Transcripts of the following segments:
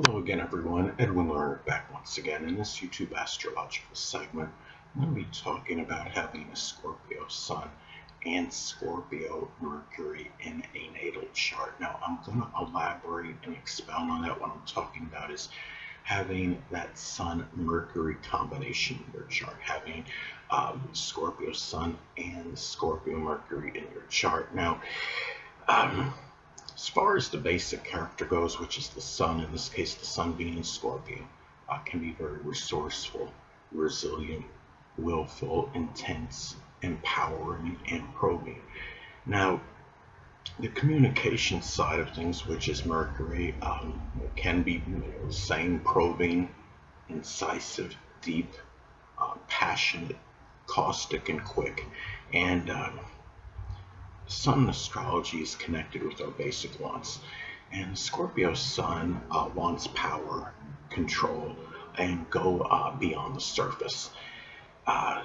Hello again, everyone. Edwin Learnard back once again in this YouTube astrological segment. I'm going to be talking about having a Scorpio Sun and Scorpio Mercury in a natal chart. Now, I'm going to elaborate and expound on that. What I'm talking about is having that Sun-Mercury combination in your chart, having Scorpio Sun and Scorpio Mercury in your chart. Now, um, as far as the basic character goes, which is the sun, in this case the sun being in Scorpio, can be very resourceful, resilient, willful, intense, empowering, and probing. Now, the communication side of things, which is Mercury, can be same, probing, incisive, deep, passionate, caustic, and quick. And Sun astrology is connected with our basic wants. And Scorpio Sun wants power, control, and go beyond the surface.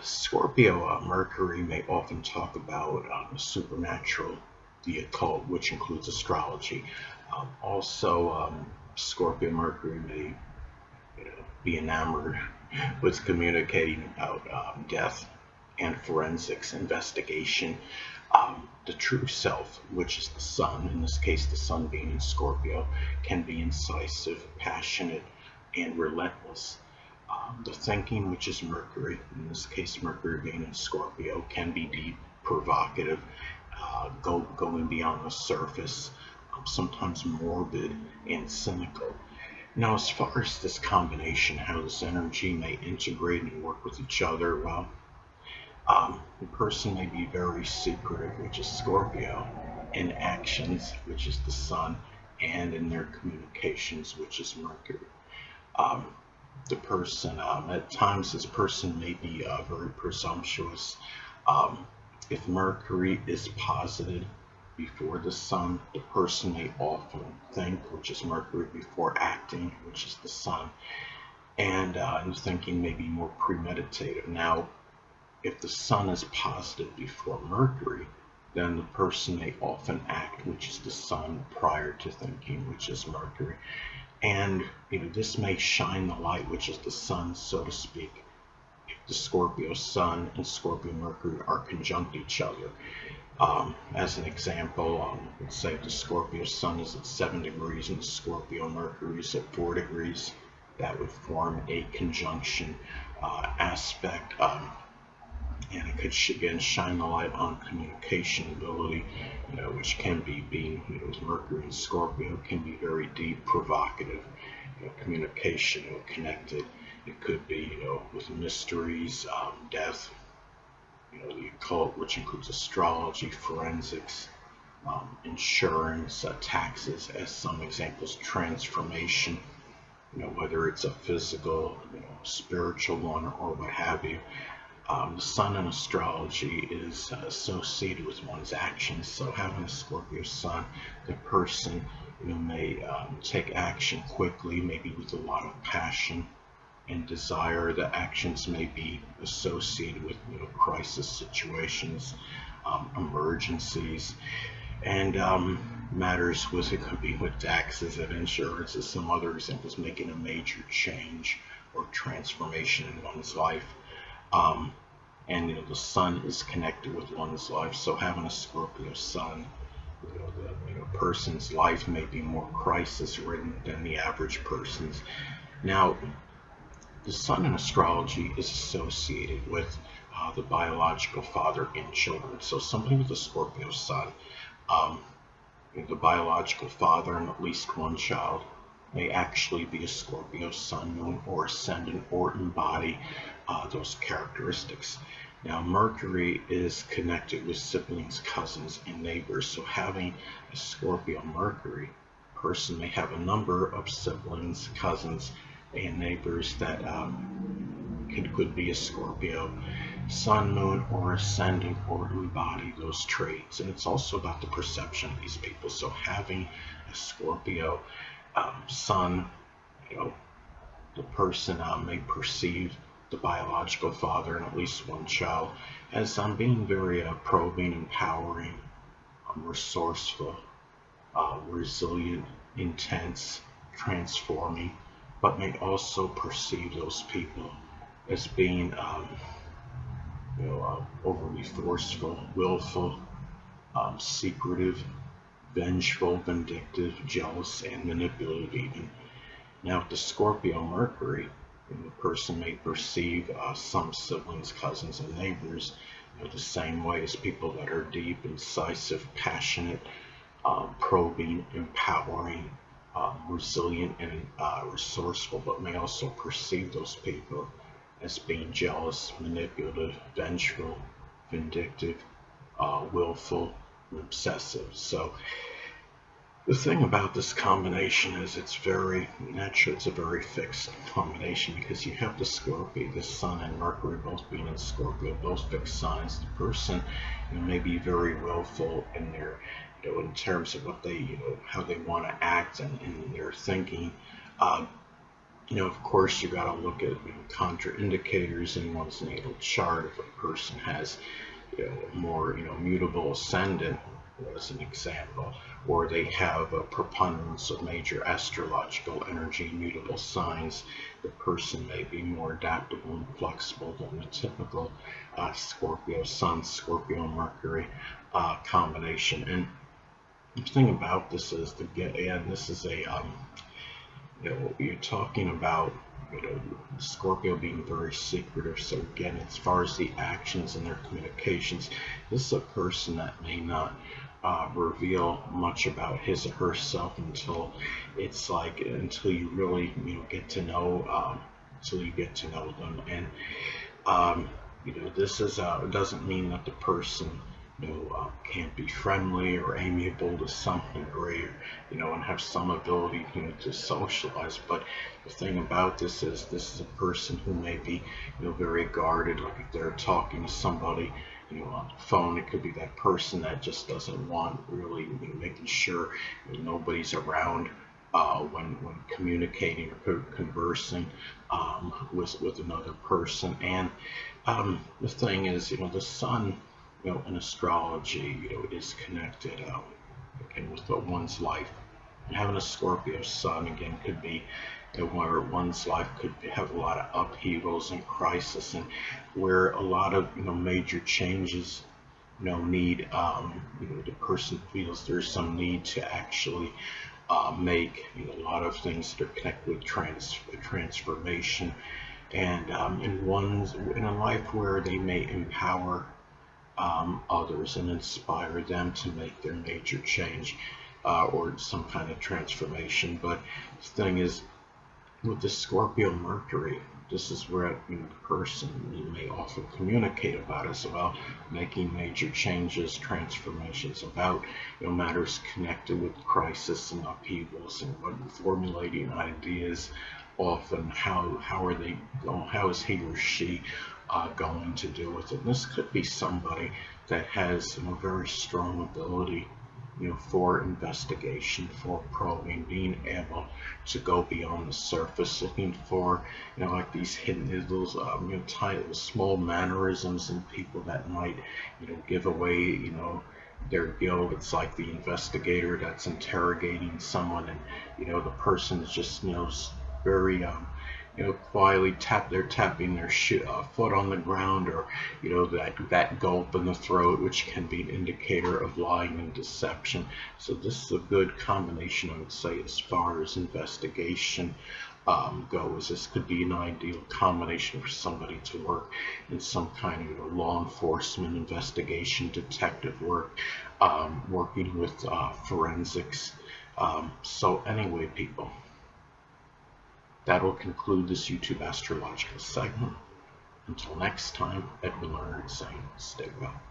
Scorpio Mercury may often talk about the supernatural, the occult, which includes astrology. Scorpio Mercury may be enamored with communicating about death and forensics investigation. The true self, which is the sun, in this case the sun being in Scorpio, can be incisive, passionate, and relentless. The thinking, which is Mercury, in this case Mercury being in Scorpio, can be deep, provocative, going beyond the surface, sometimes morbid and cynical. Now, as far as this combination, how this energy may integrate and work with each other, well, the person may be very secretive, which is Scorpio, in actions, which is the Sun, and in their communications, which is Mercury. Um, at times, this person may be very presumptuous. If Mercury is posited before the Sun, the person may often think, which is Mercury, before acting, which is the Sun, and thinking may be more premeditated. Now, if the sun is positive before Mercury, then the person may often act, which is the sun, prior to thinking, which is Mercury. And this may shine the light, which is the sun, so to speak, if the Scorpio sun and Scorpio Mercury are conjunct each other. As an example, let's say the Scorpio sun is at 7 degrees and the Scorpio Mercury is at 4 degrees. That would form a conjunction aspect. And it could again shine the light on communication ability, which can be being, with Mercury and Scorpio, can be very deep, provocative, communication, connected. It could be, with mysteries, death, the occult, which includes astrology, forensics, insurance, taxes, as some examples, transformation, whether it's a physical, spiritual one, or what have you. The sun in astrology is associated with one's actions. So having a Scorpio sun, the person may take action quickly, maybe with a lot of passion and desire. The actions may be associated with crisis situations, emergencies, and matters with, it could be with taxes and insurance, as some other examples, making a major change or transformation in one's life. And the sun is connected with one's life, so having a Scorpio sun, the person's life may be more crisis ridden than the average person's. Now, the sun in astrology is associated with the biological father and children. So somebody with a Scorpio sun, the biological father and at least one child may actually be a Scorpio sun, moon, or ascendant, or embody those characteristics. Now, Mercury is connected with siblings, cousins, and neighbors. So having a Scorpio Mercury, person may have a number of siblings, cousins, and neighbors that could be a Scorpio sun, moon, or ascendant, or embody those traits. And it's also about the perception of these people. So having a Scorpio sun, the person may perceive the biological father and at least one child as being very probing, empowering, resourceful, resilient, intense, transforming, but may also perceive those people as being overly forceful, willful, secretive, vengeful, vindictive, jealous, and manipulative even. Now, with the Scorpio Mercury, the person may perceive some siblings, cousins, and neighbors the same way as people that are deep, incisive, passionate, probing, empowering, resilient, and resourceful, but may also perceive those people as being jealous, manipulative, vengeful, vindictive, willful, and obsessive. So the thing about this combination is it's very natural, it's a very fixed combination because you have the Scorpio, the Sun and Mercury both being in Scorpio, both fixed signs. The person may be very willful in their, in terms of what they, how they want to act and in their thinking. Of course, you got to look at contraindicators in one's natal chart. If a person has more mutable ascendant, as an example, or they have a preponderance of major astrological energy, mutable signs, the person may be more adaptable and flexible than the typical Scorpio Sun, Scorpio Mercury combination. And the thing about this is this is a you're talking about Scorpio being very secretive. So again, as far as the actions and their communications, this is a person that may not reveal much about his or herself until until you really get to know until you get to know them. And this is doesn't mean that the person can't be friendly or amiable to some degree, and have some ability, to socialize. But the thing about this is a person who may be, very guarded. Like if they're talking to somebody, on the phone, it could be that person that just doesn't want really, making sure nobody's around when communicating or conversing with another person. And the thing is, the Sun, in astrology, is connected again with one's life. And having a Scorpio Sun again could be where one's life could have a lot of upheavals and crisis, and where a lot of major changes need the person feels there's some need to actually make a lot of things that are connected with transformation, and in a life where they may empower others and inspire them to make their major change or some kind of transformation. But the thing is, with the Scorpio Mercury, this is where the person may often communicate about as well, making major changes, transformations about matters connected with crisis and upheavals, and what formulating ideas. Often, how are they going? How is he or she going to deal with it? And this could be somebody that has very strong ability for investigation, for probing, being able to go beyond the surface, looking for, like these hidden, those, small mannerisms in people that might, give away, their guilt. It's like the investigator that's interrogating someone, and, the person is just, very, quietly they're tapping their foot on the ground, or that gulp in the throat, which can be an indicator of lying and deception. So this is a good combination, I would say, as far as investigation goes. This could be an ideal combination for somebody to work in some kind of law enforcement investigation, detective work, working with forensics. So anyway, people, that will conclude this YouTube astrological segment. Until next time, Edwin Learnard saying, stay well.